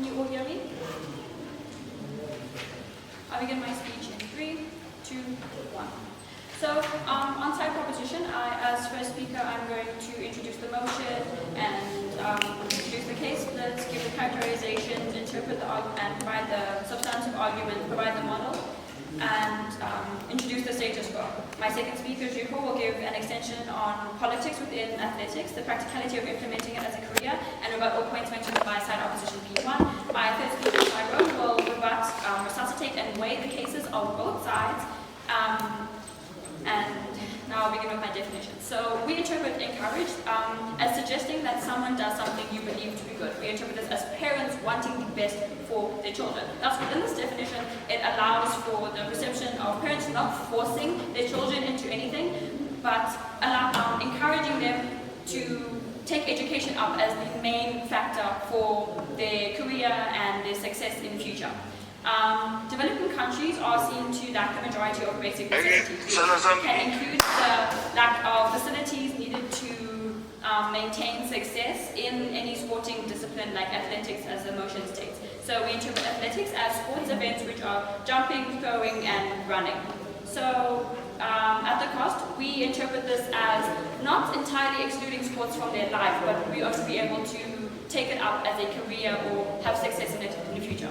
Can you all hear me? I'll begin my speech in 3, 2, 1. So, on side proposition, as first speaker, I'm going to introduce the motion and introduce the case splits, give the characterizations, interpret the and provide the substantive argument, provide the model, and introduce the status quo. My second speaker, Juho, will give an extension on politics within athletics, the practicality of implementing it as a career, and rebut all points mentioned by side opposition P1. My third speaker, Tyrone, will rebut, resuscitate, and weigh the cases of both sides. And now I'll begin with my definition. So we interpret encourage as suggesting that someone does something you believe to be good. We interpret this as parents wanting the best for their children. Thus, within this definition, it allows for the perception of parents not forcing their children into anything, but encouraging them to take education up as the main factor for their career and their success in the future. Developing countries are seen to lack the majority of basic necessities, which can include the lack of facilities needed to maintain success in any sporting discipline like athletics, as the motion states. So we interpret athletics as sports events which are jumping, throwing, and running. So at the cost, we interpret this as not entirely excluding sports from their life, but we ought to be able to take it up as a career or have success in it in the future.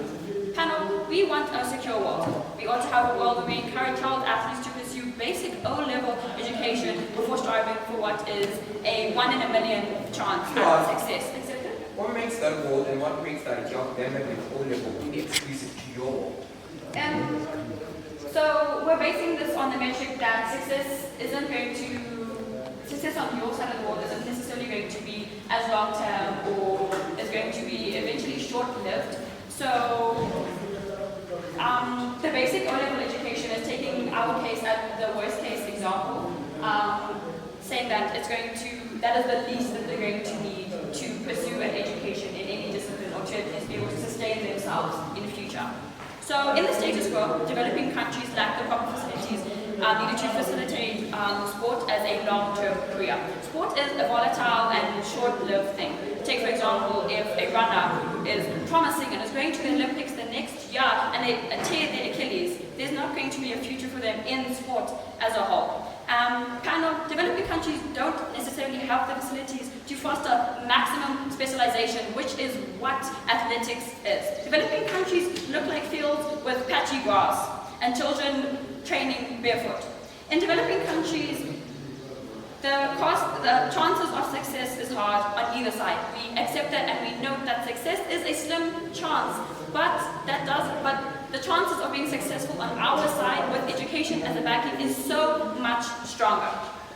Panel, we want a secure world. We ought to have a world where we encourage child athletes to pursue basic O-level education before striving for what is a 1 in a million chance at success. What makes that world and what makes that job them having O-level be exclusive to your world? So we're basing this on the metric that success on your side of the world isn't necessarily going to be as long-term or is going to be eventually short-lived. So, the basic O-level education is taking our case at the worst case example, saying that that is the least that they're going to need to pursue an education in any discipline or to at least be able to sustain themselves in the future. So, in the status quo, developing countries lack the proper facilities needed to facilitate sport as a long-term career. Sport is a volatile and short-lived thing. Take, for example, if a runner who is promising and is going to the Olympics the next year and they tear their Achilles, there's not going to be a future for them in sport as a whole. Developing countries don't necessarily have the facilities to foster maximum specialization, which is what athletics is. Developing countries look like fields with patchy grass and children training barefoot. In developing countries, the chances of success is hard on either side. We accept that and we note that success is a slim chance, but the chances of being successful on our side with education as a backing is so much stronger.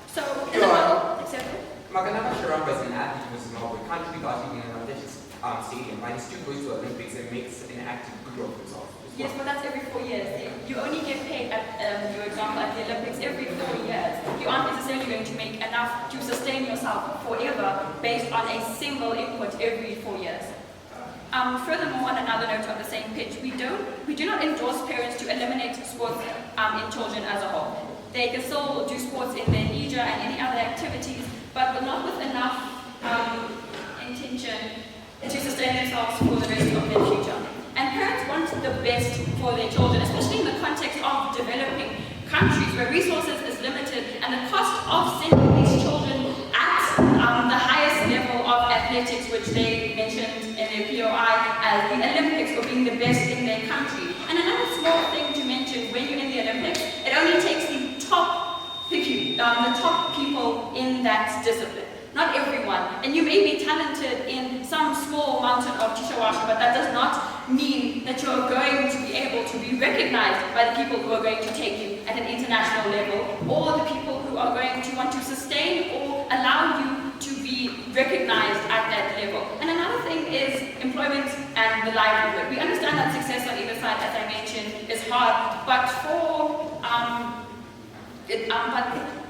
So in the model, accepted? Maganama Sharamba is an athlete who was involved with country athlete in an ambitious stadium, and he still goes to Olympics and makes an active good of himself. Yes, but that's every 4 years. You only get paid at your example at the Olympics every 4 years. You aren't necessarily going to make enough to sustain yourself forever based on a single input every 4 years. Furthermore, on another note on the same pitch, we do not endorse parents to eliminate sports in children as a whole. They can still do sports in their leisure and any other activities, but not with enough intention to sustain themselves for the rest of their future. And parents want the best for their children, especially in the context of developing countries where resources is limited and the cost of sending these children at the highest level of athletics, which they mentioned in their POI as the Olympics or being the best in their country. And another small thing to mention, when you're in the Olympics, it only takes the top people in that discipline. Not everyone. And you may be talented in some small mountain of Tishawasha, but that does not mean that you're going to be able to be recognized by the people who are going to take you at an international level, or the people who are going to want to sustain or allow you to be recognized at that level. And another thing is employment and the livelihood. We understand that success on either side, as I mentioned, is hard, but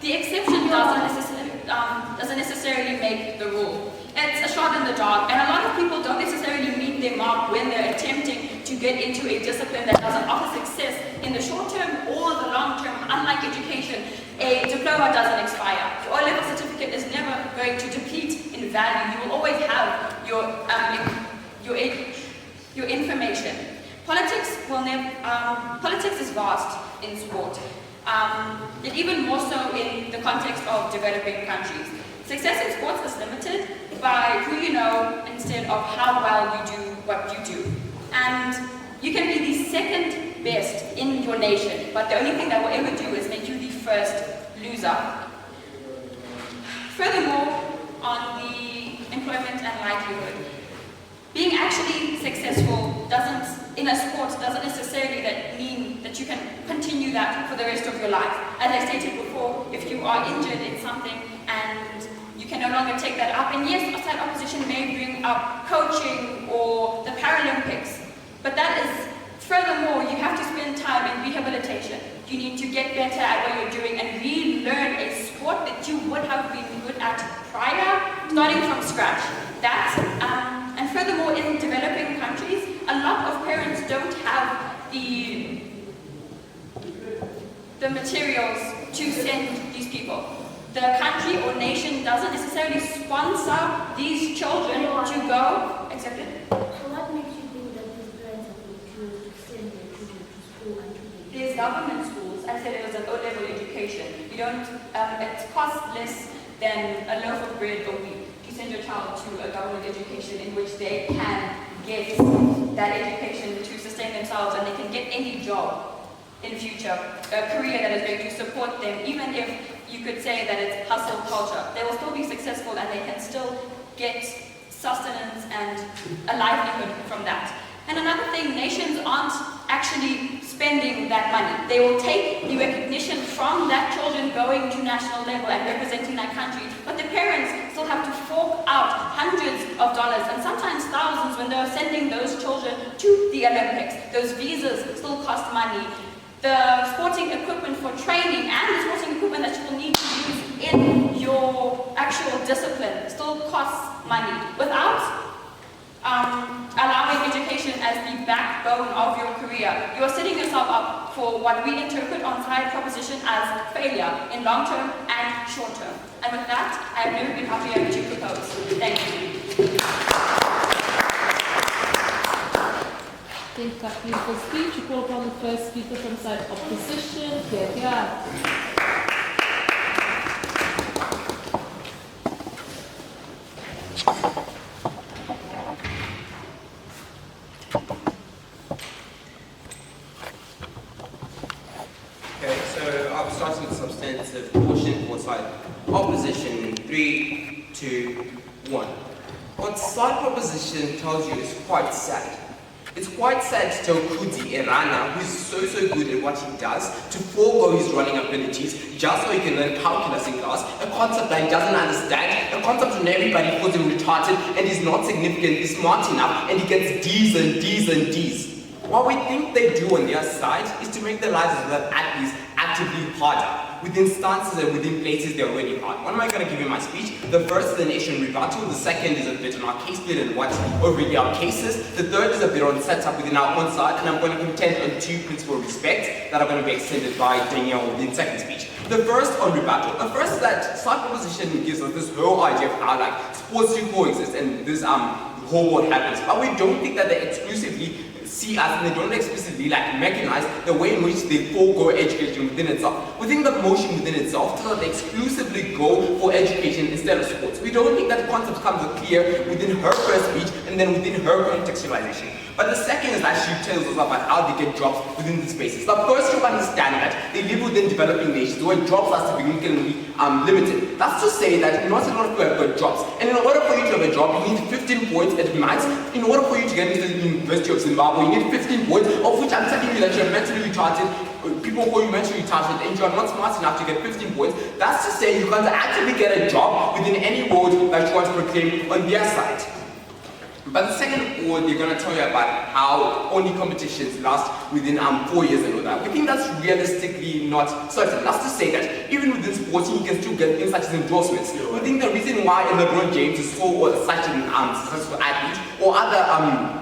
the exception doesn't necessarily make the rule. It's a shot in the dark, and a lot of people don't necessarily meet their mark when they're attempting to get into a discipline that doesn't offer success in the short term or the long term. Unlike education, a diploma doesn't expire. Your O-level certificate is never going to deplete in value. You will always have your politics is vast in sport, yet even more so in the context of developing countries. Success in sports is limited by who you know instead of how well you do what you do. And you can be the second best in your nation, but the only thing that will ever do is make you the first loser. Furthermore, on the employment and livelihood, being actually successful in a sport doesn't necessarily mean that you can continue that for the rest of your life. As I stated before, if you are injured in something and you can no longer take that up, and yes, outside opposition may bring up coaching or the Paralympics, but that is, furthermore, you have to spend time in rehabilitation. You need to get better at what you're doing and relearn a sport that you would have been good at prior, starting from scratch. And furthermore, in developing countries, a lot of parents don't have the materials to send these people. The country or nation doesn't necessarily sponsor these children to go. Accepted? So what makes you think that these parents are going to send their children to school and to the There's government schools. I said it was an O-level education. You don't, it costs less than a loaf of bread a week to send your child to a government education in which they can get that education to sustain themselves and they can get any job in the future, a career that is going to support them, even if you could say that it's hustle culture. They will still be successful and they can still get sustenance and a livelihood from that. And another thing, nations aren't actually spending that money. They will take the recognition from that children going to national level and representing that country, but the parents still have to fork out hundreds of dollars and sometimes thousands when they're sending those children to the Olympics. Those visas still cost money. The sporting equipment for training and the sporting equipment that you will need to use in your actual discipline still costs money. Without allowing education as the backbone of your career, you are setting yourself up for what we interpret on side proposition as failure in long term and short term. And with that, I have never been happier to propose. Thank you. Thank you, Kathleen, for speech. You call upon the first speaker from side opposition. Here. Okay, so I'm starting with substantive portion for side opposition in 3, 2, 1. What side proposition tells you is quite sad. It's quite sad to tell Kuti, a runner who is so good at what he does, to forego his running abilities just so he can learn calculus in class, a concept that he doesn't understand, a concept when everybody calls him retarded and he's not significantly smart enough and he gets D's and D's and D's. What we think they do on their side is to make the lives of the athletes actively harder, within stances and within places they're already hard. What am I going to give in my speech? The first is the nation rebuttal, the second is a bit on our case split and what already our cases, the third is a bit on setup within our own side, and I'm going to contend on 2 principal respects that are going to be extended by Danielle within second speech. The first on rebuttal. The first is that side proposition gives us this whole idea of how sports do coexist and this whole world happens, but we don't think that they exclusively see us and they don't explicitly mechanize the way in which they forego education within itself. We think the motion within itself tells that they exclusively go for education instead of sports. We don't think that the concept comes clear within her first speech and then within her contextualization. But the second is that she tells us about how they get jobs within the spaces. The first to understand that they live within developing nations where jobs are significantly limited. That's to say that not a lot of people have got jobs. And in order for you to have a job, you need 15 points at max. In order for you to get into the University of Zimbabwe, you need 15 points, of which I'm telling you that you're mentally retarded. People call you mentally retarded and you're not smart enough to get 15 points. That's to say you can't actually get a job within any world that you want to proclaim on their side. But the second word, they're going to tell you about how only competitions last within 4 years and all that. We think that's realistically not certain. That's to say that even within sporting, you can still get things such as endorsements. We think the reason why LeBron James is so such an successful athlete or other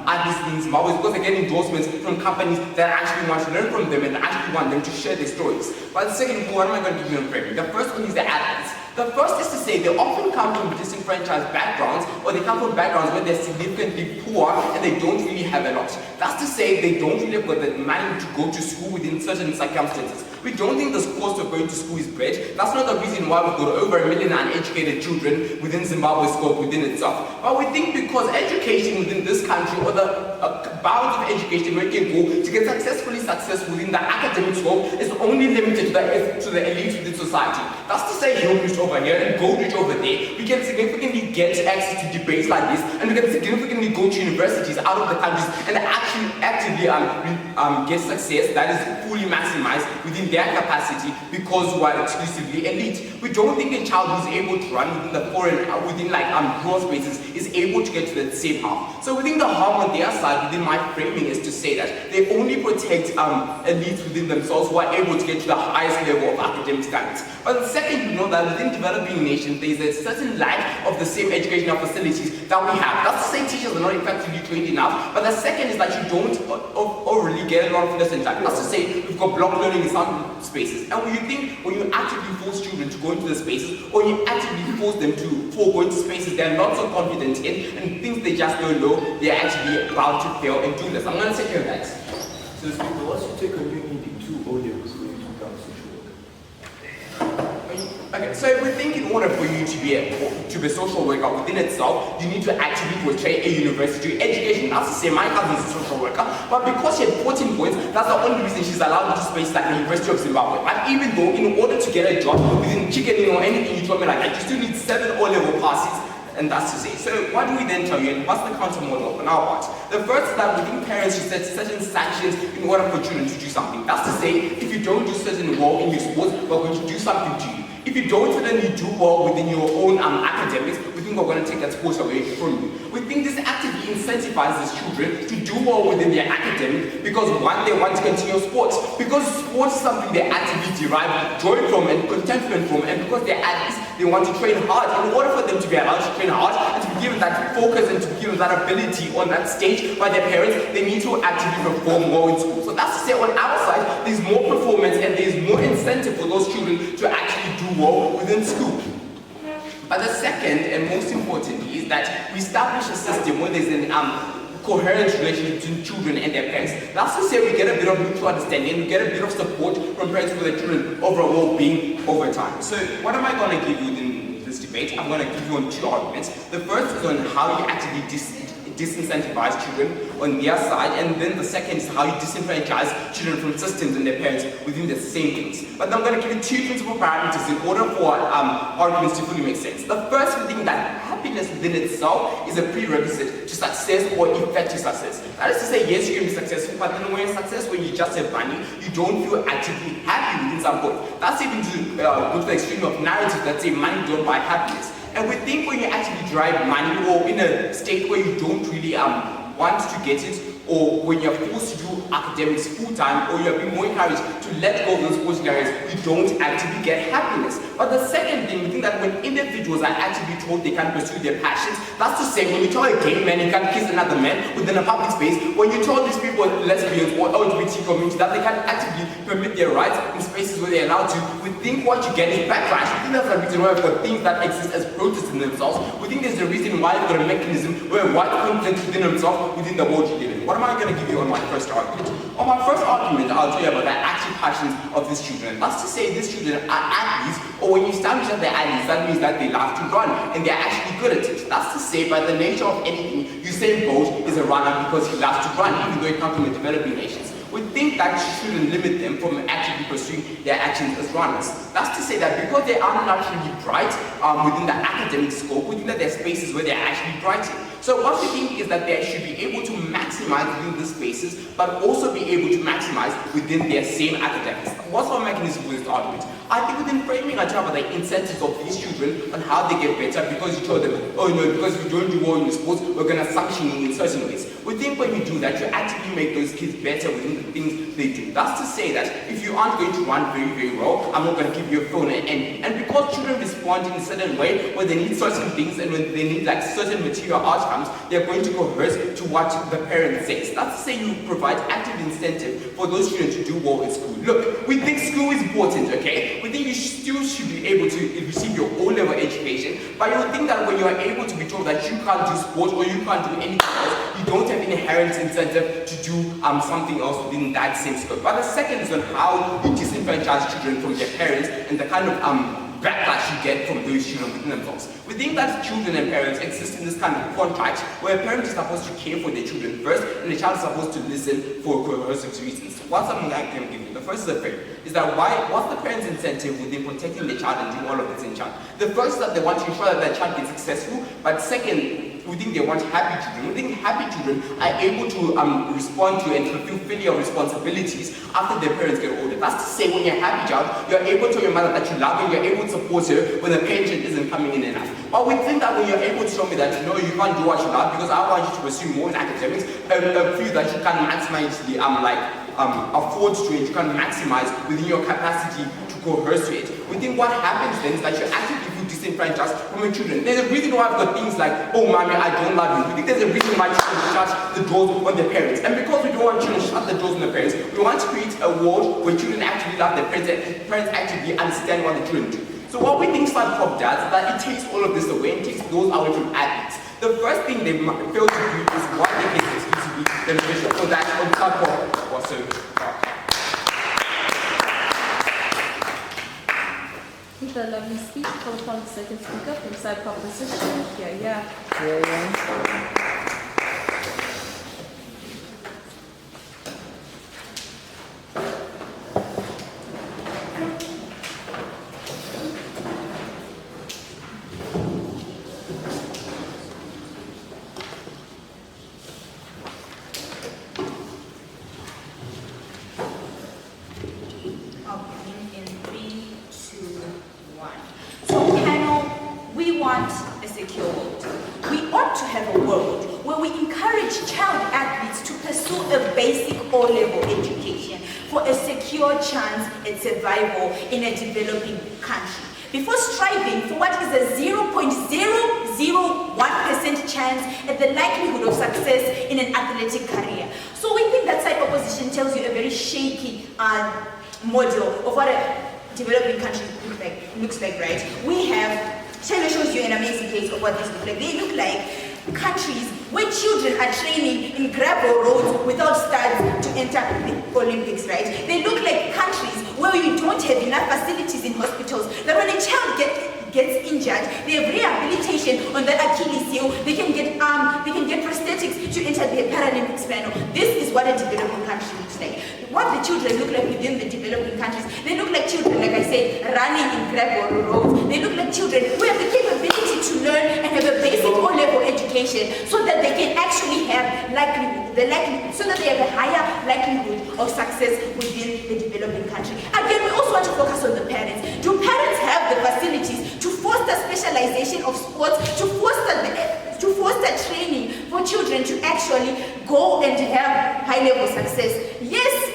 athletes in Zimbabwe is because they get endorsements from companies that actually want to learn from them and actually want them to share their stories. But the second, what am I going to give you on framing? The first one is the athletes. The first is to say they often come from disenfranchised backgrounds, or they come from backgrounds where they're significantly poor and they don't really have a lot. That's to say they don't really have got the money to go to school within certain circumstances. We don't think the cost of going to school is bread. That's not the reason why we've got over 1 million uneducated children within Zimbabwe's scope within itself. But we think because education within this country, or the bounds of education where you can go to get successfully success within the academic scope, is only limited to the elite within society. That's to say Hillbridge over here and Goldridge over there, we can significantly get access to debates like this, and we can significantly go to universities out of the countries and actually actively get success that is fully maximized within their capacity because we are exclusively elite. We don't think a child who's able to run within the foreign, within rural spaces is able to get to that same harm. So within the harm on their side, within my framing, is to say that they only protect elites within themselves who are able to get to the highest level of academic standards. But the second, you know that within developing nations, there is a certain lack of the same educational facilities that we have. That's to say teachers are not effectively trained enough. But the second is that you don't overly get a lot of lesson time. That's to say we've got block learning in some spaces. And when you think, when you actively force children to go into the spaces, or you actively force them to go into spaces they're not so confident in, and things they just don't know, they're actually bound to fail and do this. I'm going to take care of that. So Speaker, once you take a new needing 2 O levels, will you become social worker? Okay, so we think in order for you to be a social worker within itself, you need to actually portray a university education. That's to say, my cousin is a social worker, but because she had 14 points, that's the only reason she's allowed into spaces like the University of Zimbabwe. But even though, in order to get a job within chickening or anything you told me like that, you still need 7 O-level passes. And that's to say. So what do we then tell you, and what's the counter model on our part? The first is that we think parents should set certain sanctions in order for children to do something. That's to say, if you don't do certain well in your sports, we're going to do something to you. If you don't suddenly do well within your own academics, we think we're going to take that sport away from you. We think this actively incentivizes children to do well within their academics because one, they want to continue sports. Because sports is something they actively derive joy from and contentment from, and because they're athletes, they want to train hard. In order for them to be allowed to train hard and to be given that focus and to be given that ability on that stage by their parents, they need to actively perform well in school. So that's to say, on our side, there's more performance and there's more incentive for those children to actually do well within school. But the second and most importantly is that we establish a system where there's an coherent relationship between children and their parents. That's to say we get a bit of mutual understanding, we get a bit of support from parents for their children overall being over time. So what am I going to give you in this debate? I'm going to give you on 2 arguments. The first is on how you actually disincentivize children on their side, and then the second is how you disenfranchise children from systems and their parents within the same things. But I'm going to give you 2 principal parameters in order for arguments to fully make sense. The first, we think that happiness within itself is a prerequisite to success or effective success. That is to say, yes, you can be successful, but then when you're successful, when you just have money, you don't feel actively happy within some point. That's even to go to the extreme of narrative that say money don't buy happiness. And we think when you actually drive money, or in a state where you don't really want to get it, or when you're forced to do academics full-time, or you're being more encouraged to let go of those sporting areas, you don't actively get happiness. But the second thing, we think that when individuals are actively told they can pursue their passions, that's to say, when you tell a gay man he can't kiss another man within a public space, when you tell these people, lesbians or LGBT community, that they can actively permit their rights in spaces where they're allowed to, we think what you get is backlash. We think that's the reason why we've got things that exist as protests in themselves. We think there's a reason why we've got a mechanism where white conflict within themselves, within the world you live in. What am I going to give you on my first argument? On my first argument, I'll tell you about the active passions of these children. That's to say, these children are athletes, or when you establish that they're athletes, that means that they love to run, and they're actually good at it. That's to say, by the nature of anything, Usain Bolt is a runner because he loves to run, even though he comes from a developing nations. We think that shouldn't limit them from actively pursuing their actions as runners. That's to say that because they are naturally bright within the academic scope, we think that there are spaces where they're actually bright in. So what we think is that they should be able to maximize within these spaces, but also be able to maximize within their same academics. What's our mechanism for this argument? I think within framing, I talk about the incentives of these children on how they get better because you told them, oh no, because you don't do well in the sports, we're going to sanction you in certain ways. We think when you do that, you actively make those kids better within the things they do. That's to say that if you aren't going to run very, very well, I'm not going to give you a phone. And because children respond in a certain way where they need certain things and when they need like certain material outcomes, they're going to coerce to what the parent says. That's to say you provide active incentive for those children to do well in school. Look, we think school is important, okay? We think you you still should be able to receive your O-level education, but you would think that when you are able to be told that you can't do sports or you can't do anything else, you don't have any inherent incentive to do something else within that same scope. But the second is on how you disenfranchise children from their parents and the kind of backlash you get from those children within themselves. We think that children and parents exist in this kind of contract where a parent is supposed to care for their children first and the child is supposed to listen for coercive reasons. What's something I can give you? The first is a parent. Is that what's the parent's incentive within protecting the child and doing all of this in child? The first is that they want to ensure that their child gets successful, but second, we think they want happy children. We think happy children are able to respond to and fulfill filial responsibilities after their parents get older. That's to say, when you're a happy child, you're able to tell your mother that you love her, you're able to support her when the pension isn't coming in enough. But we think that when you're able to show me that, no, you can't do what you love because I want you to pursue more in academics, a field that you can maximize afford to it, you can maximize within your capacity to coerce to it. We think what happens then is that you actively feel disenfranchised from your children. There's a reason why I've got things like, oh mommy, I don't love you. We think there's a reason why children shut the doors on their parents. And because we don't want children to shut the doors on their parents, we want to create a world where children actually love their parents and parents actually understand what the children do. So what we think Smart Pop does is that it takes all of this away and takes those away from athletes. The first thing they fail to do is what they think is exclusively beneficial. So that's what Smart Pop was so far. With a lovely speech, call upon the second speaker from side proposition. Yeah. Survival in a developing country. Before striving for what is a 0.001% chance at the likelihood of success in an athletic career. So we think that side opposition tells you a very shaky model of what a developing country looks like, right? We have, China shows you an amazing case of what this looks like. They look like countries where children are training in gravel roads without studs to enter the Olympics, right? They look like countries where you don't have enough facilities in hospitals, that when a child gets injured, they have rehabilitation on that Achilles heel, they can get prosthetics to enter the Paralympics panel. This is what a developing country looks like. What the children look like within the developing countries, they look like children, like I said, running in gravel roads. They look like children who have the capability to learn and have a basic O-level education so that they can actually have so that they have a higher likelihood of success within the developing country. Again, we also want to focus on the parents. Do parents have the facilities to foster specialization of sports, to foster training for children to actually go and have high-level success? Yes,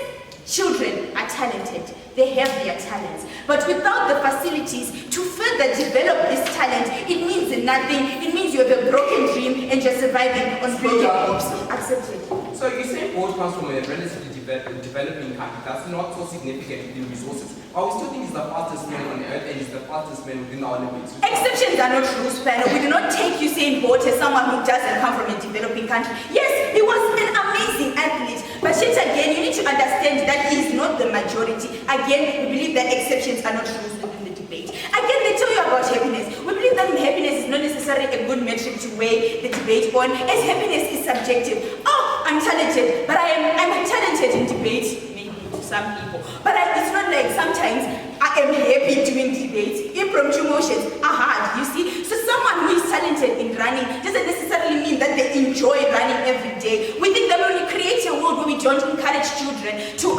children are talented. They have their talents. But without the facilities to further develop this talent, it means nothing. It means you have a broken dream and you're surviving on broken hopes. Accepted. So you say board comes from a relatively developing country that's not so significant within resources. But we still think it's the fastest man on earth and it's the fastest man within the Olympics. Exceptions are not rules, panel. We do not take Usain Bolt as someone who doesn't come from a developing country. Yes, he was an amazing athlete, but yet again, you need to understand that he is not the majority. Again, we believe that exceptions are not rules within the debate. Again, they tell you about happiness. We believe that happiness is not necessarily a good metric to weigh the debate on, as happiness is subjective. Oh, I'm talented, but I'm talented in debate, maybe to some people. But it's not like sometimes I am happy doing debates. Impromptu motions are hard, you see. So someone who is talented in running doesn't necessarily mean that they enjoy running every day. We think that when we create a world where we don't encourage children to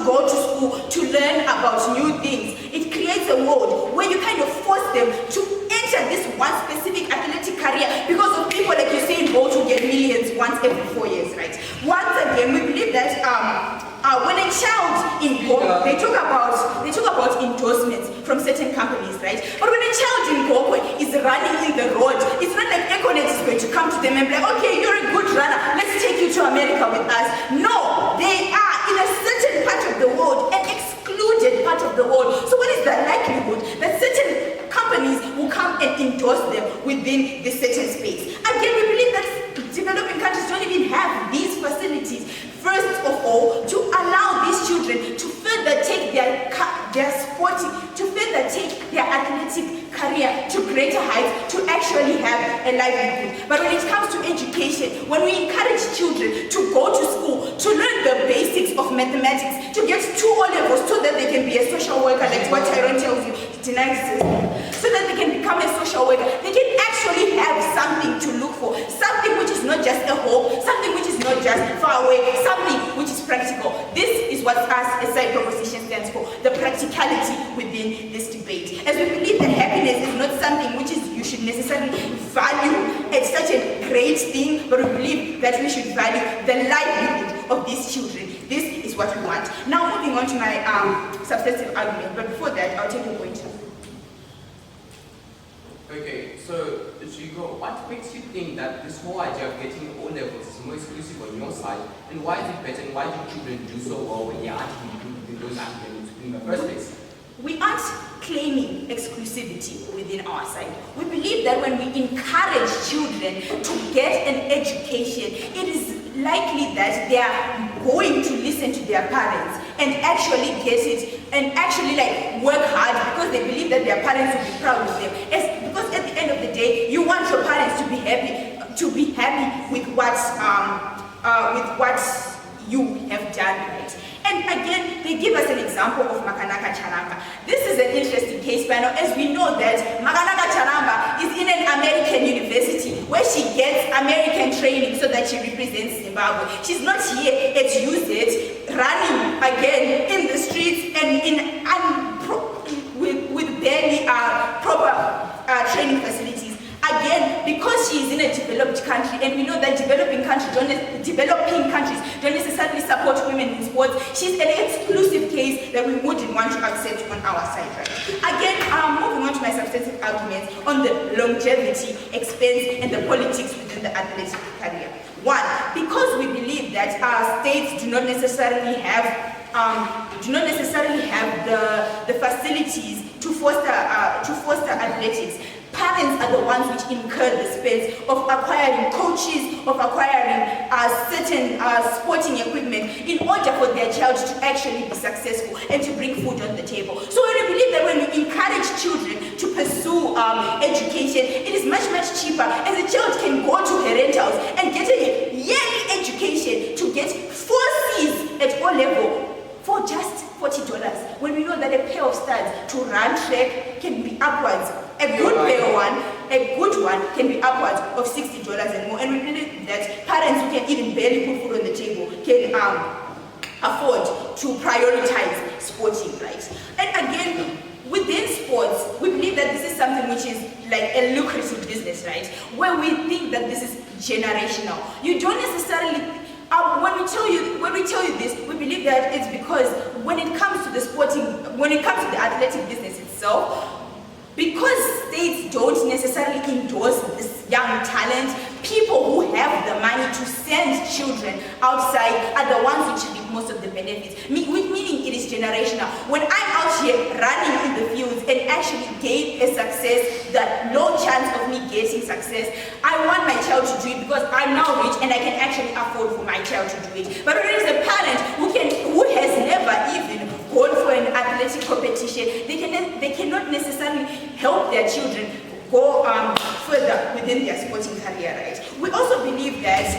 go to school, to learn about new things, it creates a world where you kind of force them to enter this one specific athletic career because of people like Usain Bolt who get millions once every 4 years, right? Once again, we believe that when a child in Gokwe, they talk about endorsements from certain companies, right? But when a child in Gokwe is running in the road, it's not like Econet is going to come to them and be like, okay, you're a good runner, let's take you to America with us. No, they are in a certain part of the world, an excluded part of the world. So what is the likelihood a livelihood. But when it comes to education, when we encourage children to go to school, to learn the basics of mathematics, to get 2 O-levels so that they can be a social worker, like what Tyrone tells you, so that they can become a social worker, they can actually have something to look for, something which is not just a hope, something which is not just far away, something which is practical. This is what us as side proposition stands for, the practicality within this debate. As we believe that happiness is not something which is you should necessarily value as such a great thing, but we believe that we should value the livelihood of these children. This is what we want. Now moving on to my substantive argument, but before that, I'll take a point. Okay, so Chico, what makes you think that this whole idea of getting O levels is more exclusive on your side, and why is it better, and why do children do so well when they are actually included in those academics in the first place? We aren't claiming exclusivity within our side. We believe that when we encourage children to get an education, it is likely that they are going to listen to their parents and actually get it and actually work hard because they believe that their parents will be proud of them. Because at the end of the day, you want your parents to be happy with what you have done, right? And again, they give us an example of Makanaka Charamba. This is an interesting case panel, as we know that Makanaka Charamba is in an American university where she gets American training so that she represents Zimbabwe. She's not here at UZ running again in the streets and with barely proper training facilities. Again, because she is in a developed country, and we know that developing countries don't necessarily support women in sports, she's an exclusive case that we wouldn't want to accept on our side, right? Again, moving on to my substantive arguments on the longevity, expense, and the politics within the athletic career. One, because we believe that our states do not necessarily have the facilities to foster athletics. Parents are the ones which incur the expense of acquiring coaches, of acquiring certain sporting equipment in order for their child to actually be successful and to bring food on the table. So we believe that when we encourage children to pursue education, it is much, much cheaper, as a child can go to her rentals and get a yearly education to get 4 C's at O level for just $40, when we know that a pair of studs to run track can be upwards. A good one can be upwards of $60 and more. And we believe that parents who can even barely put food on the table can afford to prioritize sporting, right? And again, within sports, we believe that this is something which is like a lucrative business, right? Where we think that this is generational. You don't necessarily. When we tell you this, we believe that it's because when it comes to the athletic business itself, because states don't necessarily endorse this young talent, people who have the money to send children outside are the ones which reap most of the benefits. Meaning it is generational. When I'm out here running in the fields and actually gain a success, the low chance of me getting success, I want my child to do it because I'm now rich and I can actually afford for my child to do it. But when there is a parent who has never even gone for an athletic competition, they cannot necessarily help their children go further within their sporting career, right? We also believe that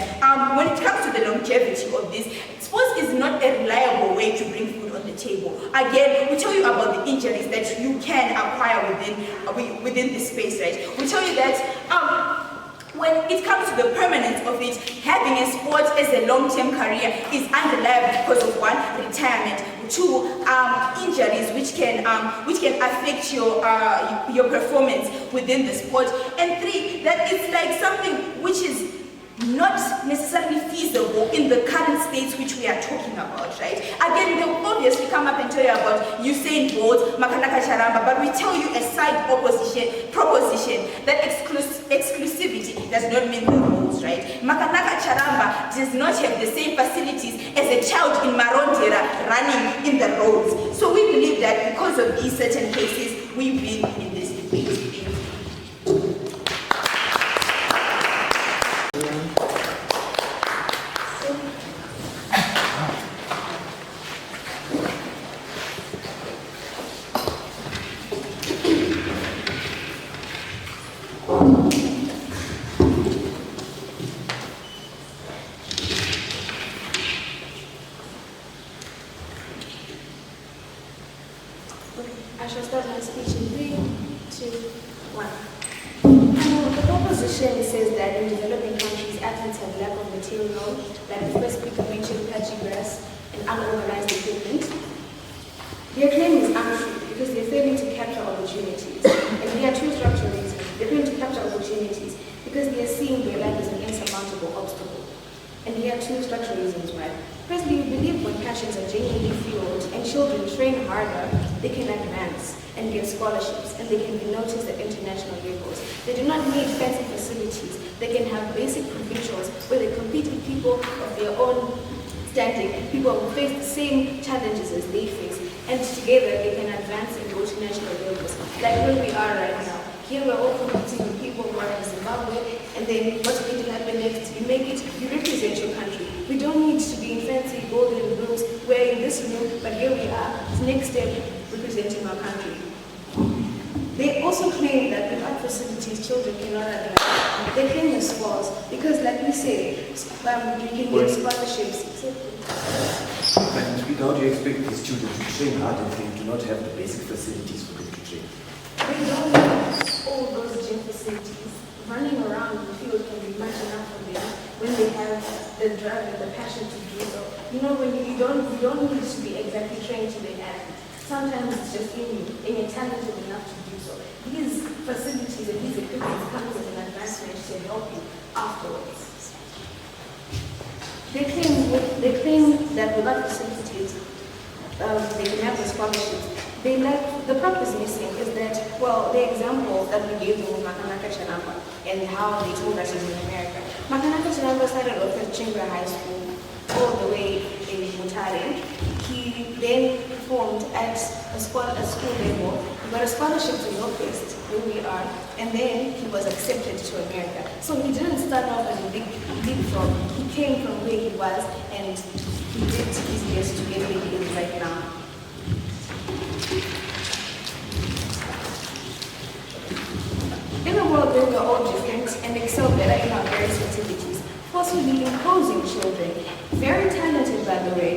when it comes to the longevity of this, sports is not a reliable way to bring food on the table. Again, we tell you about the injuries that you can acquire within this space, right? We tell you that when it comes to the permanence of it, having a sport as a long-term career is unreliable because of one, retirement, 2, injuries which can affect your performance within the sport, and 3, that it's like something which is not necessarily feasible in the current states which we are talking about, right? Again, they will obviously come up and tell you about Usain Bolt, Makanaka Charamba, but we tell you a side proposition that exclusivity does not mean the rules, right? Makanaka Charamba does not have the same facilities as a child in Marondera running in the roads. So we believe that because of these certain cases, we win in this debate. I shall start my speech in 3, 2, 1. The proposition says that in developing countries, athletes have lack of material, like the first speaker mentioned, patchy grass and unorganized equipment. Their claim is untrue because they're failing to capture opportunities. And there are two structural reasons. They're failing to capture opportunities because they are seeing their life as an insurmountable obstacle. And there are two structural reasons why. Firstly, we believe when passions are genuinely fueled and children train harder, they can advance and get scholarships and they can be noticed at international levels. They do not need fancy facilities. They can have basic provincials where they compete with people of their own standing, people who face the same challenges as they face. And together they can advance and go to national levels, like where we are right now. Here we're all competing with people who are in Zimbabwe, and then what's going to happen next? You make it, you represent your country. We don't need to be in fancy golden rooms, we're in this room, but here we are. The next step, representing our country. They also claim that without facilities, children cannot advance. Their claim is false, because like we say, we can get scholarships, And how do you expect these children to train hard if they do not have the basic facilities for them to train? They don't need all those gym facilities. Running around in the field can be much enough for them when they have the drive and the passion to do so. You know, when you don't need to be exactly trained to be an athlete. Sometimes it's just in you, and you're talented enough to do so. These facilities and these equipment comes as an advancement to help you afterwards. They claim that without facilities, they can have the scholarships. The prop is missing is that, well, the example that we gave them was Makanaka Chanamba and how they told us he's in America. Makanaka Chanamba started off at Chingra High School all the way in Mutare. He then performed at a school level. He got a scholarship to Northwest, where we are, and then he was accepted to America. So he didn't start off as a big frog. He came from where he was, and he did his best to get where he is right now. In a world where we're all different and excel better in our various activities, forcefully imposing children, very talented by the way,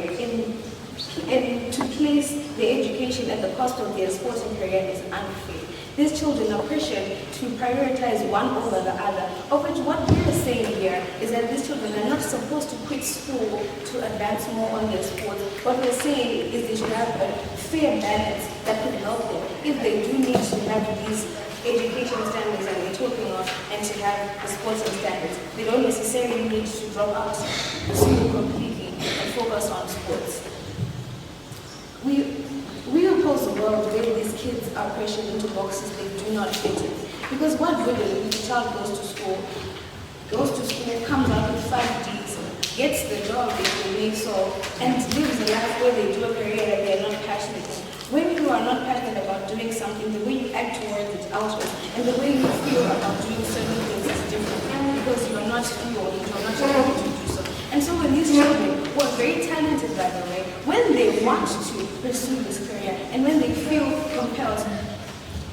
and to place their education at the cost of their sporting career is unfair. These children are pressured to prioritize one over the other, of which what we are saying here is that these children are not supposed to quit school to advance more on their sports. What we're saying is they should have a fair balance that could help them if they do need to have these education standards that we're talking of and to have the sporting standards. They don't necessarily need to drop out the school completely and focus on sports. We oppose a world where these kids are pressured into boxes they do not fit in. Because what good is it if a child goes to school, comes out with 5 Ds, gets the job they may so, and lives a life where they do a career that they are not passionate in. When you are not passionate about doing something, the way you act towards it outwards, and the way you feel about doing certain things is different because you are not fueled, you are not able to do so. And so when these children, who are very talented by the way, when they want to pursue this career, and when they feel compelled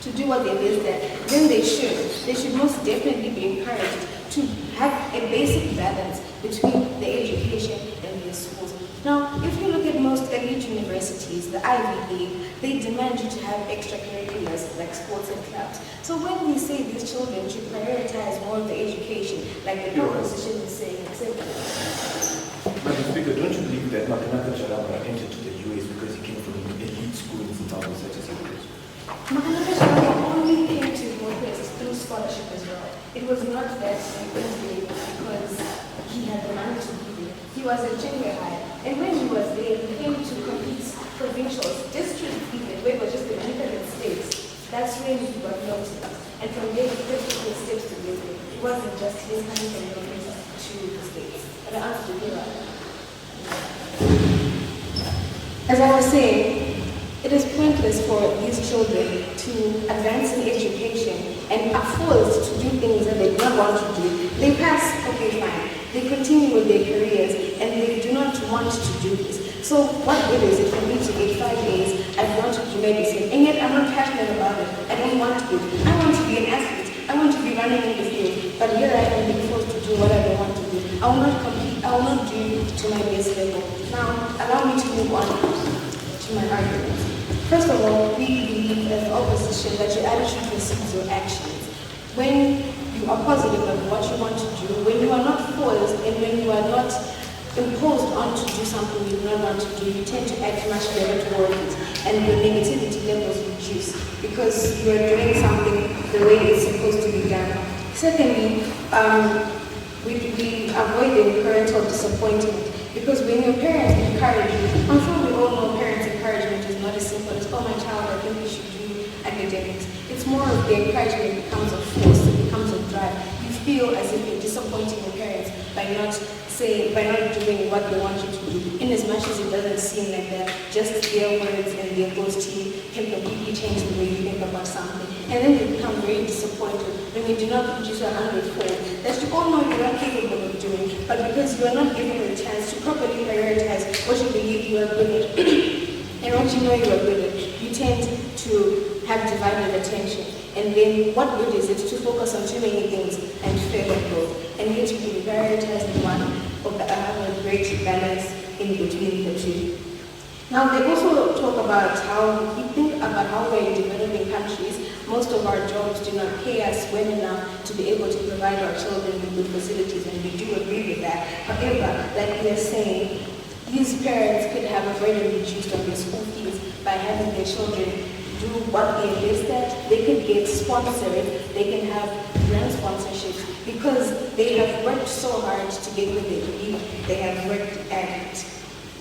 to do what they did there, then they should most definitely be encouraged to have a basic balance between the education and their schools. Now, if you look at most elite universities, the Ivy League, they demand you to have extracurriculars like sports and clubs. So when we say these children should prioritize more of the education, like the proposition is saying, etc. Madam Speaker, don't you believe that Makanaka Charaba entered to the US because he came from an elite school in Zimbabwe such as yours? Makanaka Charaba only came to Northwest through scholarship as well. It was not that he went there because he had the money to be there. He was at Chingra High. And when he was there, he came to compete provincials, district even, where it was just the United States. That's when he got noticed. And from there, he took the steps to get there. It wasn't just his coming from Northwest to the States. And I asked to give up. As I was saying, it is pointless for these children to advance in education and are forced to do things that they do not want to do. They pass, okay, fine. They continue with their careers and they do not want to do this. So what good is it for me to get 5 A's? I want to do medicine, and yet I'm not passionate about it. I don't want to. I want to be an athlete. I want to be running in the field. But here I am being forced to do what I don't want to do. I will not compete. I will not do to my best level. Now, allow me to move on to my argument. First of all, we believe as opposition that your attitude precedes your actions. When you are positive about what you want to do, when you are not forced and when you are not imposed on to do something you do not want to do, you tend to act much better towards it, and your negativity levels reduce because you are doing something the way it's supposed to be done. Secondly, we avoid the parental disappointment because when your parents encourage you, I'm sure we all know parents' encouragement is not as simple as, oh my child, I think you should do academics. It's more of the encouragement becomes a force, it becomes a drive. You feel as if you're disappointing your parents by not doing what they want you to do. In as much as it doesn't seem like that, just their words and their goals to you can completely change the way you think about something. And then you become very disappointed when you do not produce 100-fold that you all know you're not capable of doing, but because you are not given the chance to properly prioritize what you believe you are good at and what you know you are good at, you tend to have divided attention. And then what good is it to focus on too many things and fail at both? And yet you can prioritize one or have a great balance in between the two. Now they also talk about how we think about how we're in developing countries. Most of our jobs do not pay us well enough to be able to provide our children with good facilities, and we do agree with that. However, like we are saying, these parents could have a burden reduced on their school fees by having their children do what they invest at. They could get sponsored, they can have brand sponsorships because they have worked so hard to get where they believe they have worked at it.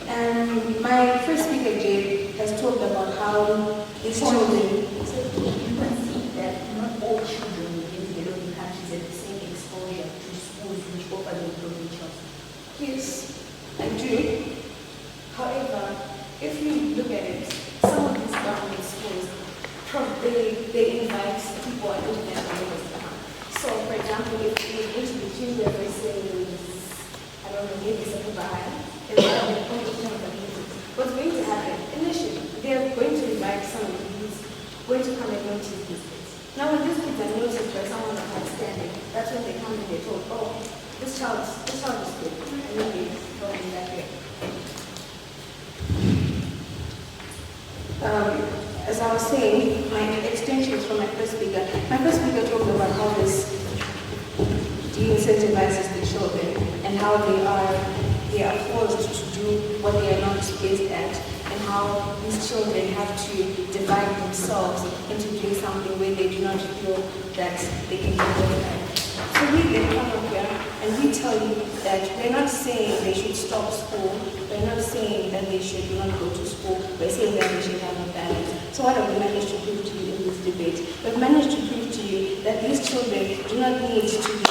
And my first speaker, Jade, has talked about how these children... You can see that not all children in developing countries have the same exposure to schools which offer them global jobs. Yes, I do. However, if you look at it, some of these government schools, they invite people at international levels to come. So, for example, if you're going to be junior versus, I don't know, maybe something behind, and they have a competition of abilities, what's going to happen? Initially, they're going to invite some of these, going to come and notice these kids. Now, when these kids are noticed by someone of outstanding, that's when they come and they're told, oh, this child is good, and then they go in that way. As I was saying, my extensions from my first speaker talked about how this de-incentivizes the children and how they are forced to do what they are not based at, and how these children have to divide themselves into doing something where they do not feel that they can do it. So we then come up here and we tell you that we're not saying they should stop school, we're not saying that they should not go to school, we're saying that they should have a balance. So what have we managed to prove to you in this debate? We've managed to prove to you that these children do not need to be...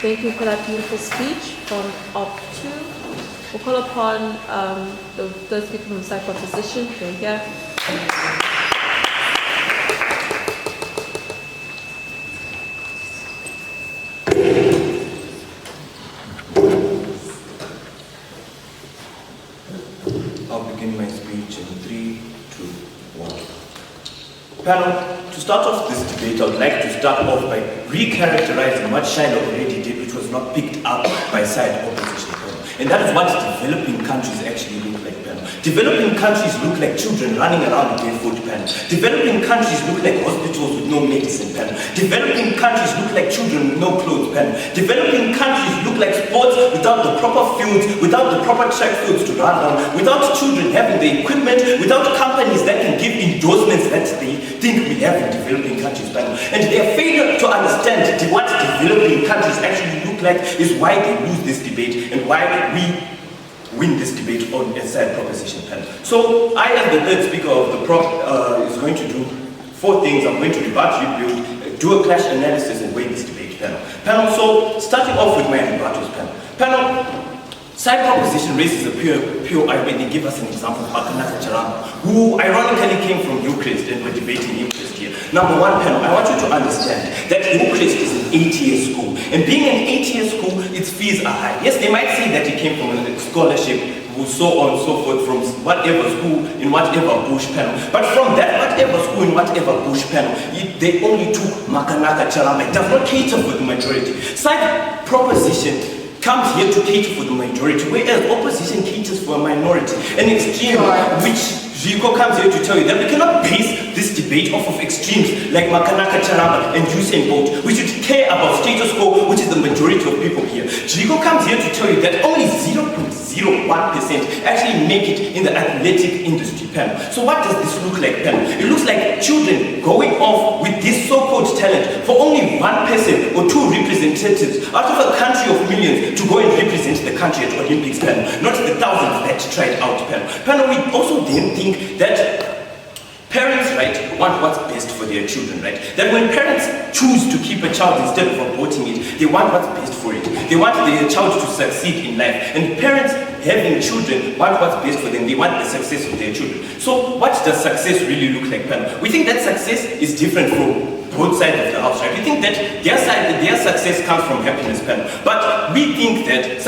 Thank you for that beautiful speech from Op 2. We'll call upon the third speaker from the side proposition. Here. I'll begin my speech in 3, 2, 1. Panel, to start off this debate, I would like to start off by recharacterizing what Shiloh already did, which was not picked up by side opposition. And that is what developing countries actually look like, panel. Developing countries look like children running around barefoot, panel. Developing countries look like hospitals with no medicine, panel. Developing countries look like children with no clothes, panel. Developing countries look like sports without the proper fields, without the proper track fields to run on, without children having the equipment, without companies that can give endorsements that they think we have in developing countries, panel. And their failure to understand what developing countries actually look like is why they lose this debate and why we win this debate on a side proposition panel. So I, as the third speaker of the prop, is going to do 4 things. I'm going to rebut, rebuild, do a clash analysis, and win this debate panel. So starting off with my rebuttals panel, side proposition raises a POI when they give us an example of Akanaka Charamba, who ironically came from Eucharist and we're debating Eucharist here. Number 1 panel, I want you to understand that Eucharist is an 8-year school. And being an 8-year school, its fees are high. Yes, they might say that it came from a scholarship so on and so forth from whatever school in whatever bush panel. But from that whatever school in whatever bush panel, they only took Makanaka Charama. It does not cater for the majority. Side proposition comes here to cater for the majority, whereas opposition caters for a minority. An extreme, which Rico comes here to tell you that we cannot base this debate off of extremes like Makanaka Charamba and Usain Bolt. We should care about status quo, which is the majority of people here. Rico comes here to tell you that only 0.01% actually make it in the athletic industry panel. So what does this look like panel? It looks like children going off with this so-called talent for only one person or two representatives out of a country of millions to go and represent the country at Olympics panel, not the thousands that tried out panel. Panel, we also then think that parents, right, want what's best for their children, right? That when parents choose to keep a child instead of aborting it, they want what's best for it. They want their child to succeed in life. And parents having children want what's best for them. They want the success of their children. So what does success really look like, panel? We think that success is different from both sides of the house, right? We think that their success comes from happiness, panel. But we think that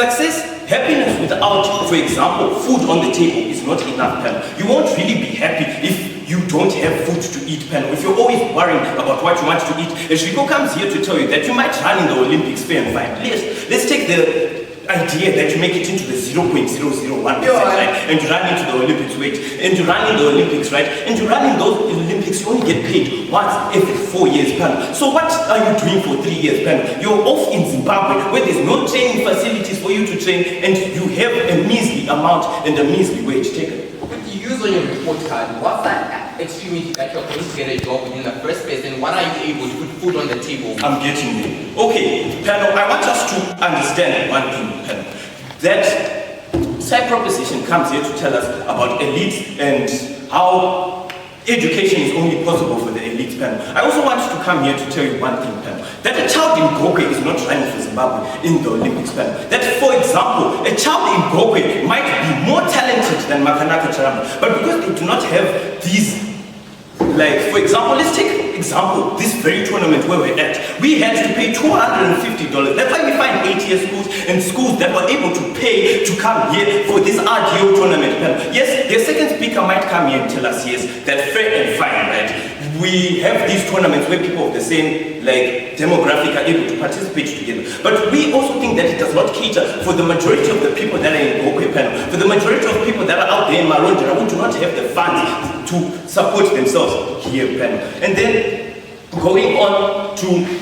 happiness without, for example, food on the table is not enough, panel. You won't really be happy if you don't have food to eat, panel. If you're always worrying about what you want to eat, and Rico comes here to tell you that you might run in the Olympics fair and fine. Let's take the idea that you make it into the 0.001%, right? And you run into the Olympics weight, and you run in the Olympics, right? And you run in those Olympics, you only get paid once every 4 years, panel. So what are you doing for 3 years, panel? You're off in Zimbabwe where there's no training facilities for you to train, and you have a measly amount and a measly wage taken. But you use on your report card, what's that extremity that you're going to get a job in the first place, and what are you able to put food on the table? I'm getting there. Okay, panel, I want us to understand one thing, panel. That side proposition comes here to tell us about elites and how education is only possible for the elites, panel. I also want to come here to tell you one thing, panel. That a child in Gokwe is not running for Zimbabwe in the Olympics, panel. That, for example, a child in Gokwe might be more talented than Makanaka Charamba, but because they do not have these, like, for example, let's take example, this very tournament where we're at, we had to pay $250. That's why we find 8-year schools and schools that were able to pay to come here for this RDO tournament. Yes, their second speaker might come here and tell us, yes, that's fair and fine, right? We have these tournaments where people of the same, like, demographic are able to participate together. But we also think that it does not cater for the majority of the people that are in Gokwe panel, for the majority of people that are out there in Marondera who do not have the funds to support themselves here, panel. And then going on to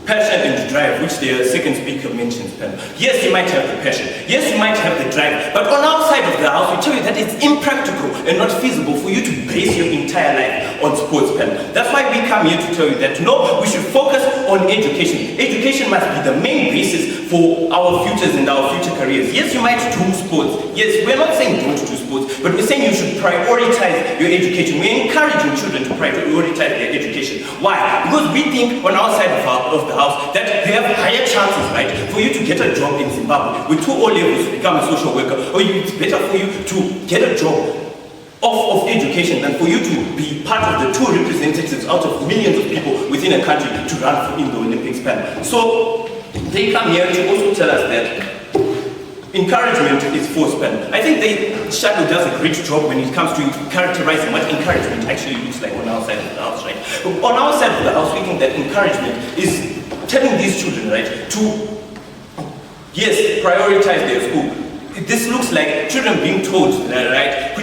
passion and drive, which the second speaker mentions, panel. Yes, you might have the passion. Yes, you might have the drive. But on our side of the house, we tell you that it's impractical and not feasible for you to base your entire life on sports, panel. That's why we come here to tell you that no, we should focus on education. Education must be the main basis for our futures and our future careers. Yes, you might do sports. Yes, we're not saying don't do sports, but we're saying you should prioritize your education. We're encouraging children to prioritize their education. Why? Because we think on our side of the house that they have higher chances, right, for you to get a job in Zimbabwe with 2 O-levels to become a social worker, or it's better for you to get a job of education than for you to be part of the 2 representatives out of millions of people within a country to run in the Olympics panel. So they come here to also tell us that encouragement is force, panel. I think the shadow does a great job when it comes to characterizing what encouragement actually looks like on our side of the house, right? But on our side of the house, we think that encouragement is telling these children, right, to, yes, prioritize their school. This looks like children being told, right,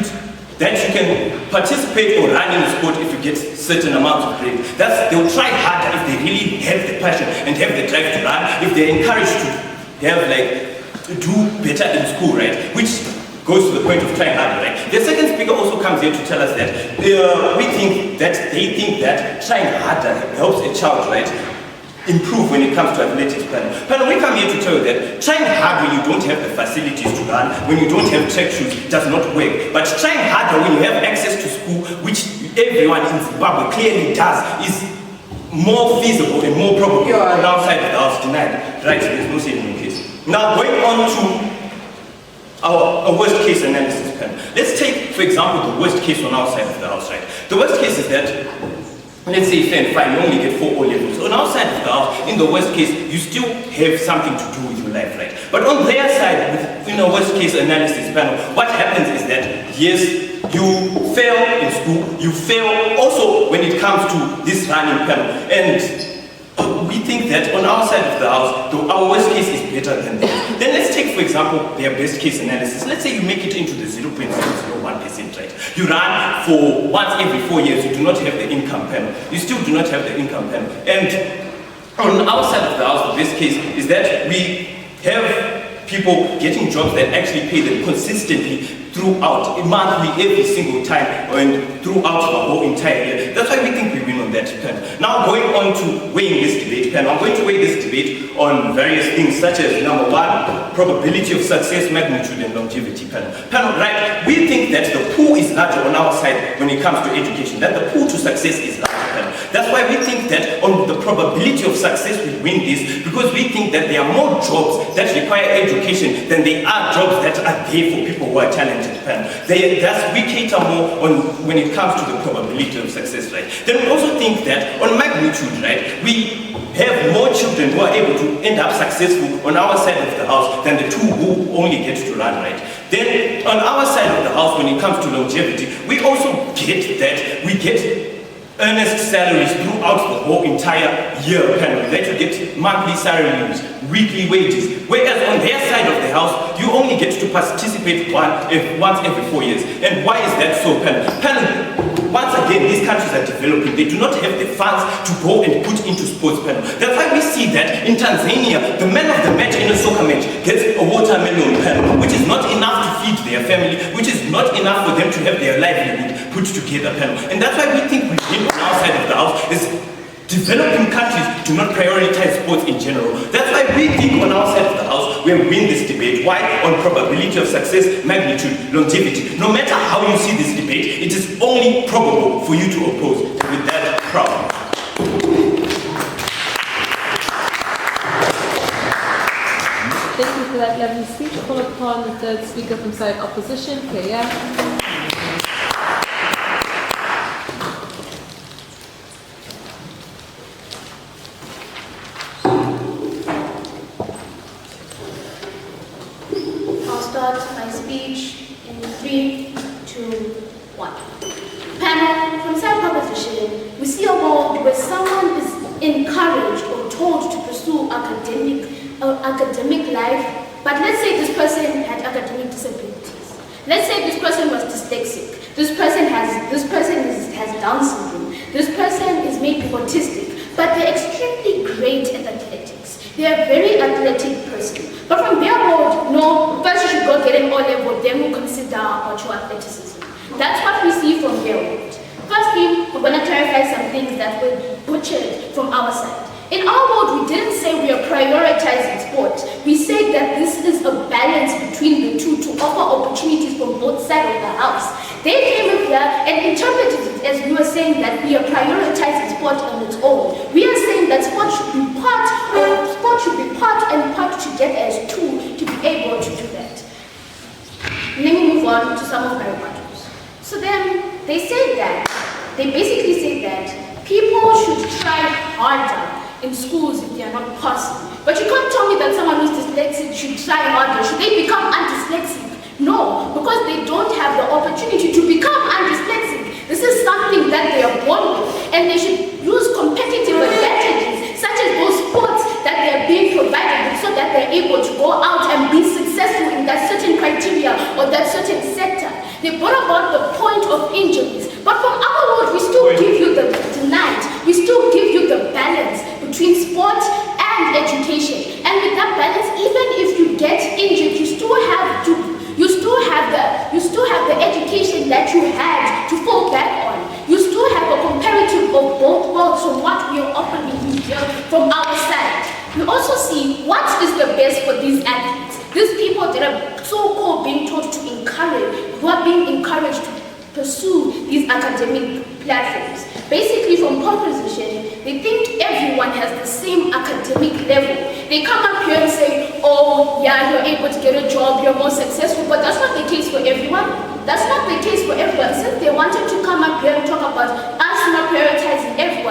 that you can participate or run in a sport if you get certain amounts of grades. They'll try harder if they really have the passion and have the drive to run, if they're encouraged to have, like, to do better in school, right? Which goes to the point of trying harder, right? The second speaker also comes here to tell us that they think that trying harder helps a child, right, improve when it comes to athletics, panel. Panel, we come here to tell you that trying hard when you don't have the facilities to run, when you don't have track shoes, does not work. But trying harder when you have access to school, which everyone in Zimbabwe clearly does, is more feasible and more probable on our side of the house denied. Right, there's no saving in case. Now, going on to our worst case analysis, panel. Let's take, for example, the worst case on our side of the house, right? The worst case is that let's say fair and fine, you only get 4 O levels. On our side of the house, in the worst case, you still have something to do with your life, right? But on their side, in a worst case analysis panel, what happens is that, yes, you fail in school, you fail also when it comes to this running panel. And we think that on our side of the house, our worst case is better than theirs. Then let's take, for example, their best case analysis. Let's say you make it into the 0.001%, right? You run for once every 4 years, you do not have the income panel. You still do not have the income panel. And on our side of the house, the best case is that we have people getting jobs that actually pay them consistently throughout, monthly, every single time, and throughout the whole entire year. That's why we think we win on that panel. Now going on to weighing this debate panel, I'm going to weigh this debate on various things such as, number 1, probability of success, magnitude, and longevity panel. Right, we think that the pool is larger on our side when it comes to education, that the pool to success is larger panel. That's why we think that on the probability of success we win this, because we think that there are more jobs that require education than there are jobs that are there for people who are talented. We cater more on when it comes to the probability of success, right? Then we also think that on magnitude, right, we have more children who are able to end up successful on our side of the house than the 2 who only get to run, right? Then on our side of the house, when it comes to longevity, we also get that we get earnest salaries throughout the whole entire year panel, that you get monthly salaries, weekly wages, whereas on their side of the house, you only get to participate once every 4 years. And why is that so, panel? Once again, these countries are developing. They do not have the funds to go and put into sports panel. That's why we see that in Tanzania, the man of the match in a soccer match gets a watermelon panel, which is not enough to feed their family, which is not enough for them to have their livelihood put together panel. And that's why we think we win on our side of the house is developing countries do not prioritize sports in general. That's why we think on our side of the house we win this debate. Why? On probability of success, magnitude, longevity. No matter how you see this debate, it is only probable for you to oppose with that problem. Thank you for that lovely speech. Call upon the third speaker from side opposition, Kaya. My speech in 3, 2, 1. Panel, from side proposition, we see a world where someone is encouraged or told to pursue academic life, but let's say this person had academic disabilities. Let's say this person was dyslexic. This person has Down syndrome. This person is maybe autistic, but they're extremely great at athletics. They're a very athletic person. But from their world, no, first you should go get an O-level, then we'll consider about your athleticism. That's what we see from their world. Firstly, we're going to clarify some things that were butchered from our side. In our world, we didn't say we are prioritizing sport. We said that this is a balance between the two to offer opportunities from both sides of the house. They came up here and interpreted it as we were saying that we are prioritizing sport on its own. We are saying that sport should be part and part together as two to be able to do that. Let me move on to some of my rebuttals. So then, they basically say that people should try harder in schools if they are not passing. But you can't tell me that someone who's dyslexic should try harder. Should they become undyslexic? No, because they don't have the opportunity to become undyslexic. This is something that they are born with, and they should use competitive advantages, such as those sports that they are being provided with, so that they're able to go out and be successful in that certain criteria or that certain sector. They brought about the point of injuries, but from our world, we still give you the denied. We still give you the balance between sport and education. And with that balance, even if you get injured, you still have the education that you had to fall back on. You still have a comparative of both worlds from what we are offering you here from our side. We also see what is the best for these athletes. These people that are so-called being taught to encourage, who are being encouraged to pursue these academic platforms. Basically, from pole position, they think everyone has the same academic level. They come up here and say, oh, yeah, you're able to get a job, you're more successful, but that's not the case for everyone. That's not the case for everyone. Since they wanted to come up here and talk about us not prioritizing everyone,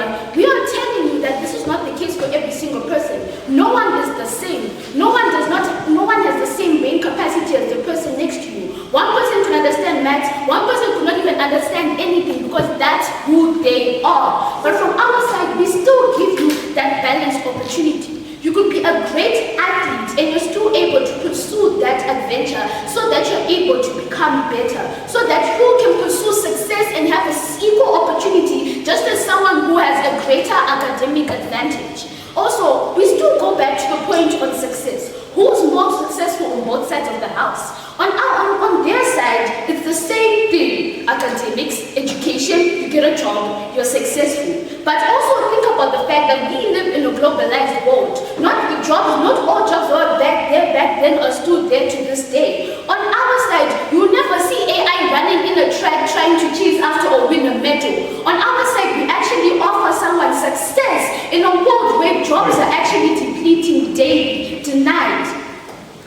adventure so that you're able to become better, so that you can pursue success and have an equal opportunity just as someone who has a greater academic advantage. Also, we still go back to the point on success. Who's more successful on both sides of the house? On their side, it's the same thing. Academics, education, you get a job, you're successful. But also think about the fact that we live in a globalized world. Not all jobs were back then are still there to this day. On our side, you will never see AI running in a track trying to chase after or win a medal. On our side, we actually offer someone success in a world where jobs are actually depleting daily, tonight.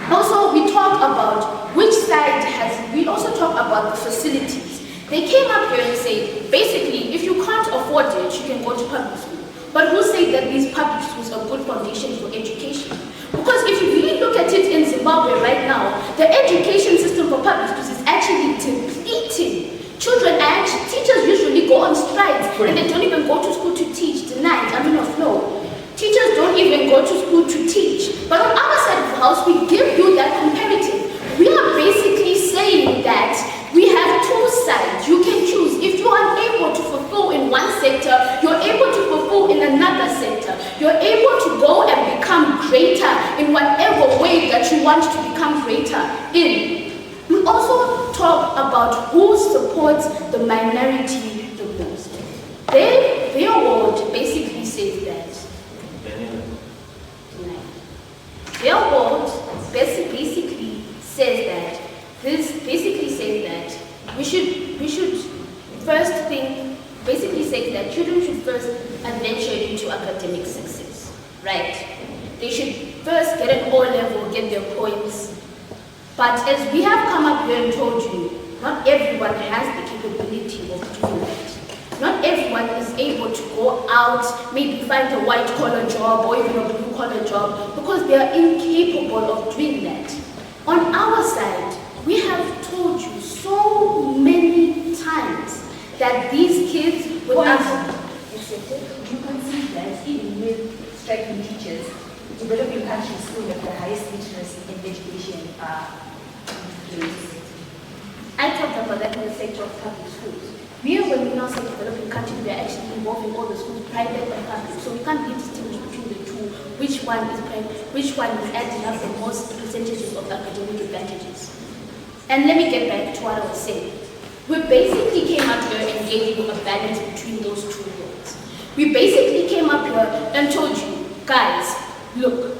Also, we talk about which side we also talk about the facilities. They came up here and said, basically, if you can't afford it, you can go to public school. But who said that these public schools are good foundation for education? Because if you really look at it in Zimbabwe right now, the education system for public schools is actually depleting. Teachers usually go on strikes and they don't even go to school to teach tonight. Teachers don't even go to school to teach. But on our side of the house, we give you that comparative. We are basically saying that we have two sides. You can choose. If you are unable to fulfill in one sector, you're able to fulfill in another sector. You're able to go and become greater in whatever way that you want to become greater in. We also talk about who supports the minority the most. Their world basically says that. Their world basically says that. This basically says that we should first think. Basically says that children should first adventure into academic success, right? They should first get an O-level, get their points. But as we have come up here and told you, not everyone has the capability of doing that. Not everyone is able to go out, maybe find a white-collar job or even a blue-collar job because they are incapable of doing that. On our side, we have told you so many times that these kids would have accepted. You can see that even with striking teachers, developing countries still have the highest literacy and education rates. I talked about that in the sector of public schools. When we now say developing countries, we are actually involving all the schools, private and public. So we can't really distinguish between the two, which one is private, which one is adding up the most percentages of academic advantages. And let me get back to what I was saying. We basically came up here and gave you a balance between those two worlds. We basically came up here and told you, guys, look,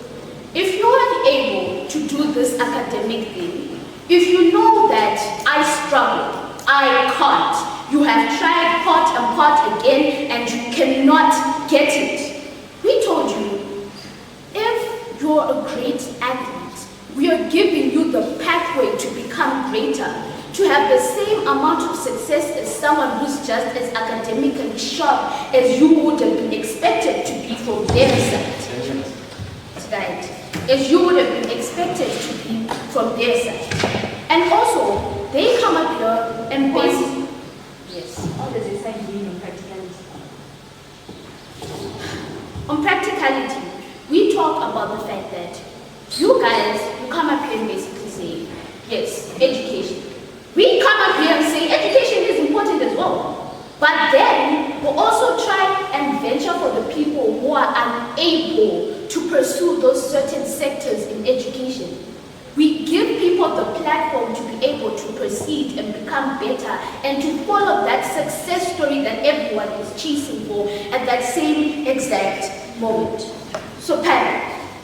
if you are able to do this academic thing, if you know that I struggle, I can't, you have tried part and part again and you cannot get it. We told you, if you're a great athlete, we are giving you the pathway to become greater, to have the same amount of success as someone who's just as academically sharp as you would have been expected to be from their side. Right? As you would have been expected to be from their side. And also, they come up here and basically, yes. How does it sign being on practicality? On practicality, we talk about the fact that you guys, you come up here and basically say, yes, education. We come up here and say education is important as well. But then, we'll also try and venture for the people who are unable to pursue those certain sectors in education. We give people the platform to be able to proceed and become better and to follow that success story that everyone is chasing for at that same exact moment. So, panel,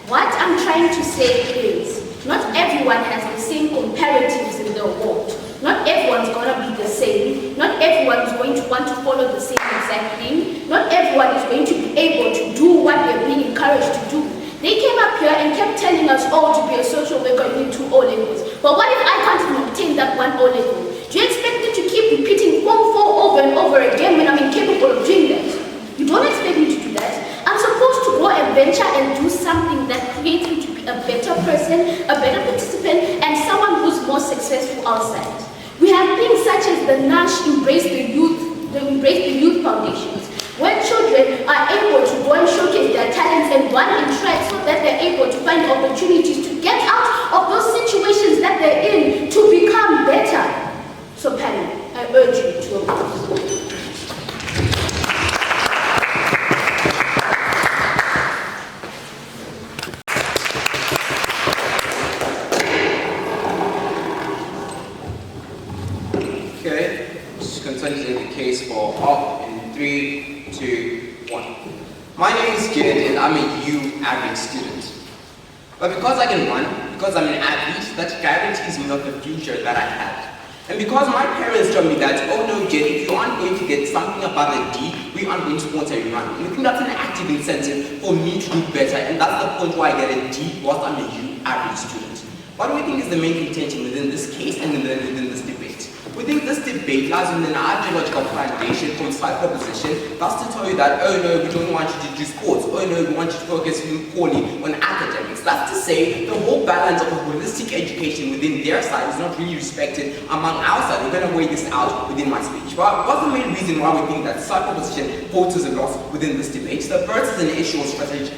what I'm trying to say is, not everyone has the same comparatives in their world. Not everyone's going to be the same. Not everyone's going to want to follow the same exact thing. Not everyone is going to be able to do what they're being encouraged to do. They came up here and kept telling us, oh, to be a social worker, you need 2 O-levels. But what if I can't even obtain that 1 O-level? Do you expect me to keep repeating Form 4 over and over again when I'm incapable of doing that? You don't expect me to do that. I'm supposed to go and venture and do something that creates me to be a better person, a better participant, and someone who's more successful outside. We have things such as the NASH Embrace the Youth Foundations, where children are able to go and showcase their talents and run and try so that they're able to find opportunities to get out of those situations that My name is Jared and I'm a U average student. But because I can run, because I'm an athlete, that guarantees me of the future that I have. And because my parents told me that, oh no, Jed, if you aren't going to get something above a D, we aren't going to sponsor you run. And I think that's an active incentive for me to do better, and that's the point why I get a D whilst I'm a U average student. What do we think is the main contention within this case and within this debate? We think this debate lies within an ideological foundation from side proposition. That's to tell you that, oh no, we don't want you to do sports. Oh no, we want you to focus poorly on academics. That's to say the whole balance of a holistic education within their side is not really respected among our side. We're going to weigh this out within my speech. But what's the main reason why we think that side proposition falters a lot within this debate? The first is an issue of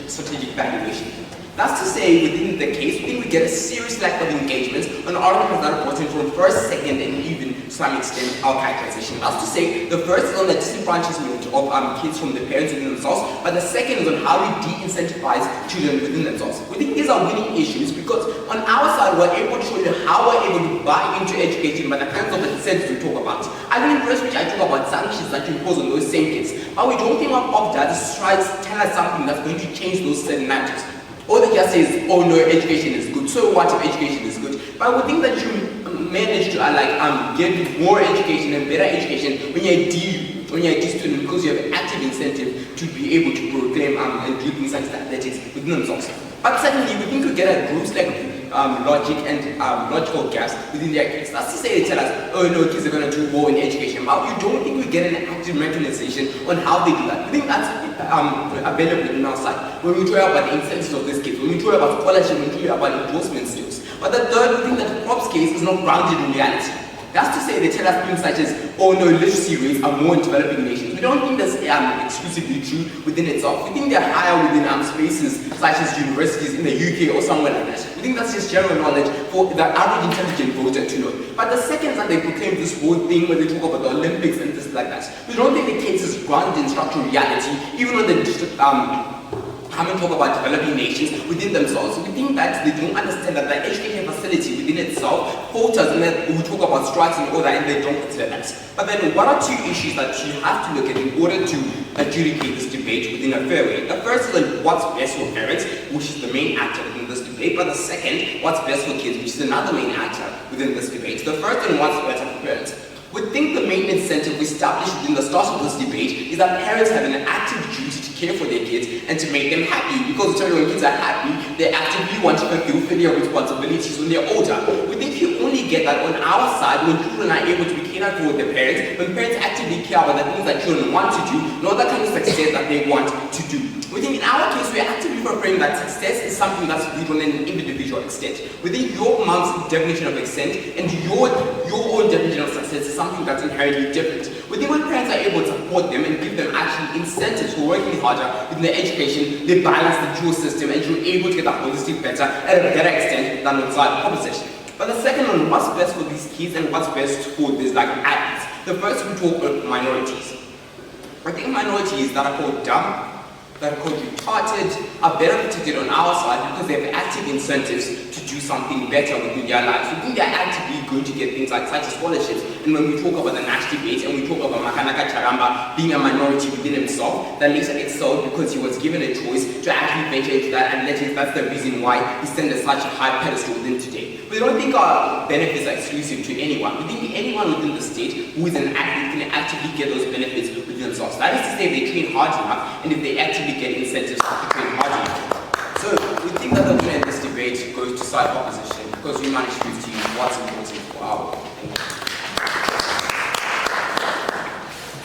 strategic valuation. That's to say, within the case, we think we get a serious lack of engagement on arguments that are brought in from first, second, and even to some extent our characterization. That's to say, the first is on the disenfranchisement of kids from the parents within themselves, but the second is on how we de-incentivize children within themselves. We think these are winning issues because on our side, we're able to show you how we're able to buy into education by the kinds of incentives we talk about. I think in first which I talk about sanctions that you impose on those same kids, but we don't think of that to try to tell us something that's going to change those certain narratives. All they just say is, oh no, education is good. So what if education is good? But I would think that you manage to get more education and better education when you're a D student because you have an active incentive to be able to proclaim and do things like athletics within themselves. But secondly, we think we get a groups like logic and logical gaps within their case. That's to say they tell us, oh no, kids are going to do well in education. But you don't think we get an active mechanization on how they do that. We think that's available in our side. When we talk about the incentives of these kids, when we talk about scholarship, when we talk about endorsement skills. But the third, we think that the Prob's case is not grounded in reality. That's to say they tell us things such as, oh no, literacy rates are more in developing nations. We don't think that's exclusively true within itself. We think they're higher within spaces such as universities in the UK or somewhere like that. We think that's just general knowledge for the average intelligent voter to know. But the second that they proclaim this whole thing when they talk about the Olympics and this like that, we don't think the case is grounded in structural reality, even when they talk about developing nations within themselves. We think that they don't understand that the education facility within itself falters, and that we talk about strikes and all that, and they don't consider that. But then what are two issues that you have to look at in order to adjudicate this debate within a fair way? The first is what's best for parents, which is the main actor within this debate, but the second, what's best for kids, which is another main actor within this debate. The first one, what's better for parents. We think the main incentive we established within the start of this debate is that parents have an active duty to care for their kids and to make them happy, because when kids are happy, they actively want to fulfill their responsibilities when they're older. We think you only get that on our side when children are able to be catered for with their parents, when parents actively care about the things that children want to do, not the kind of success that they want to do. We think in our case, we are actively preferring that success is something that's viewed on an individual extent. We think your mom's definition of success and your own definition of success is something that's inherently different. We think when parents are able to support them and give them actually incentives for working harder in their education, they balance the dual system and you're able to get that holistic better at a better extent than on side proposition. But the second one, what's best for these kids and what's best for these athletes? The first we talk about minorities. I think minorities that are called dumb, that are called retarded, are better protected on our side because they have active incentives to do something better within their lives. We think they're actively going to get things like such as scholarships. And when we talk about the Nash debate and we talk about Makanaka Charamba being a minority within himself, that later gets sold because he was given a choice to actually venture into that athletics. That's the reason why he stands at such a high pedestal within today. We don't think our benefits are exclusive to anyone. We think anyone within the state who is an athlete can actively get those benefits within themselves. That is to say, if they train hard enough and if they actively get incentives to train hard enough. So we think that the winner in this debate goes to side opposition because we managed to prove to you what's important for our work.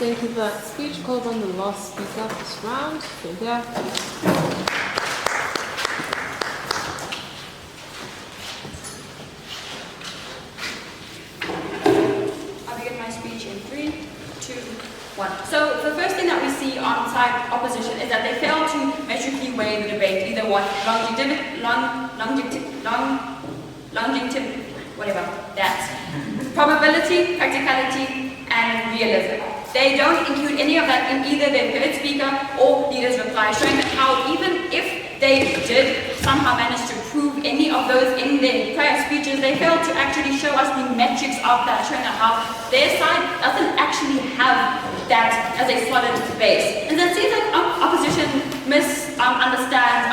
Thank you for that speech. Call on the last speaker this round. Sylvia. I'll begin my speech in 3, 2, 1. So the first thing that we see on side opposition is that they fail to metrically weigh the debate, either what probability, practicality, and realism. They don't include any of that in either their third speaker or leader's reply, showing that how even if they did somehow manage to prove any of those in their prior speeches, they failed to actually show us the metrics of that, showing that how their side doesn't actually have that as a solid base. And then it seems like opposition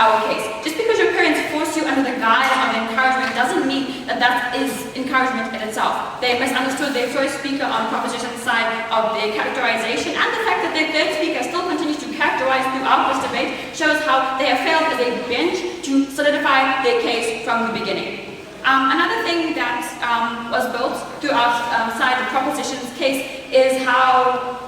our case. Just because your parents force you under the guise of encouragement doesn't mean that that is encouragement in itself. They misunderstood their first speaker on proposition side of their characterization, and the fact that their third speaker still continues to characterize throughout this debate shows how they have failed as a bench to solidify their case from the beginning. Another thing that was built throughout side proposition's case is how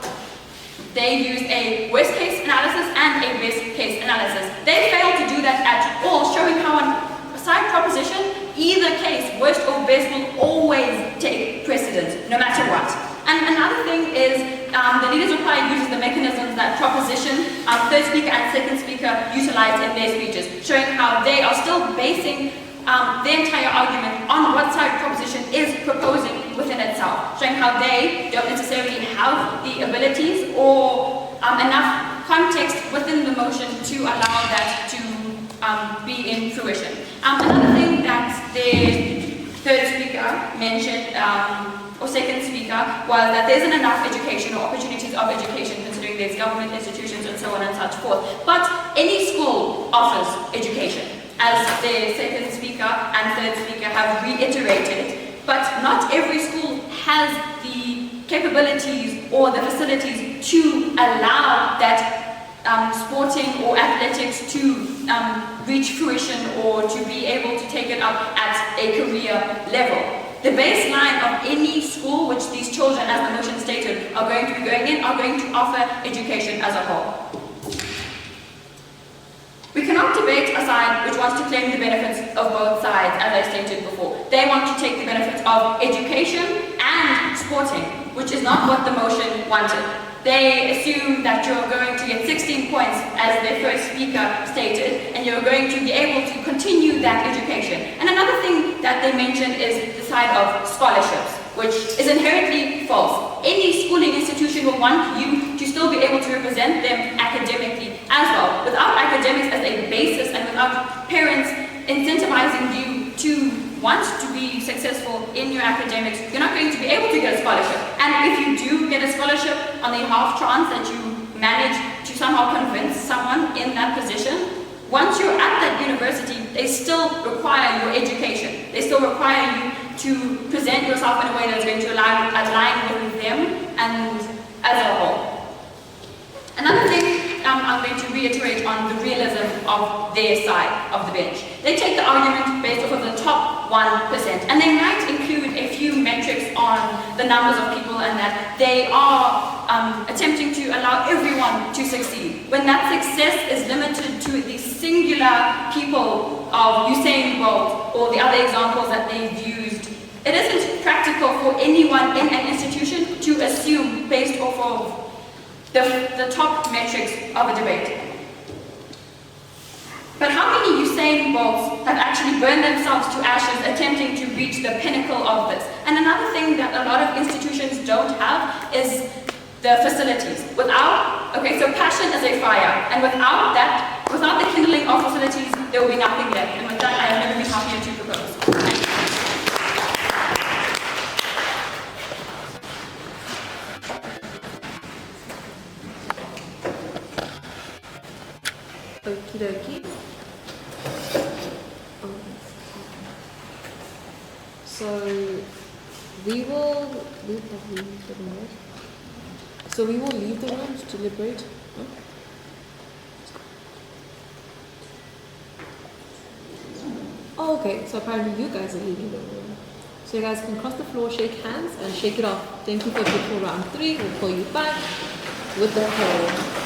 they used a worst case analysis and a best case analysis. They failed to do that at all, showing how on side proposition, either case, worst or best, will always take precedence, no matter what. And another thing is the leaders reply uses the mechanisms that proposition, third speaker and second speaker utilize in their speeches, showing how they are still basing the entire argument on what side proposition is proposing within itself, showing how they don't necessarily have the abilities or enough context within the motion to allow that to be in fruition. Another thing that the third speaker mentioned, or second speaker, was that there isn't enough education or opportunities of education considering there's government institutions and so on and such forth. But any school offers education, as the second speaker and third speaker have reiterated, but not every school has the capabilities or the facilities to allow that sporting or athletics to reach fruition or to be able to take it up at a career level. The baseline of any school which these children, as the motion stated, are going to be going in, are going to offer education as a whole. We cannot debate a side which wants to claim the benefits of both sides, as I stated before. They want to take the benefits of education and sporting, which is not what the motion wanted. They assume that you're going to get 16 points, as their first speaker stated, and you're going to be able to continue that education. And another thing that they mentioned is the side of scholarships, which is inherently false. Any schooling institution will want you to still be able to represent them academically as well. Without academics as a basis and without parents incentivizing you to want to be successful in your academics, you're not going to be able to get a scholarship. And if you do get a scholarship on the half chance that you manage to somehow convince someone in that position, once you're at that university, they still require your education. They still require you to present yourself in a way that's going to align with them and as a whole. Another thing I'm going to reiterate on the realism of their side of the bench. They take the argument based off of the top 1%, and they might include a few metrics on the numbers of people and that they are attempting to allow everyone to succeed. When that success is limited to the singular people of Usain Bolt or the other examples that they've used, it isn't practical for anyone in an institution to assume based off of the top metrics of a debate. But how many Usain Bolts have actually burned themselves to ashes attempting to reach the pinnacle of this? And another thing that a lot of institutions don't have is the facilities. So passion is a fire, and without the kindling of facilities, there will be nothing left. And with that, I have never been happier to propose. Okie dokie. So we will leave the room. So we will leave the room to deliberate. Huh? Oh, okay. So apparently you guys are leaving the room. So you guys can cross the floor, shake hands, and shake it off. Thank you for round 3. We'll call you back with the whole.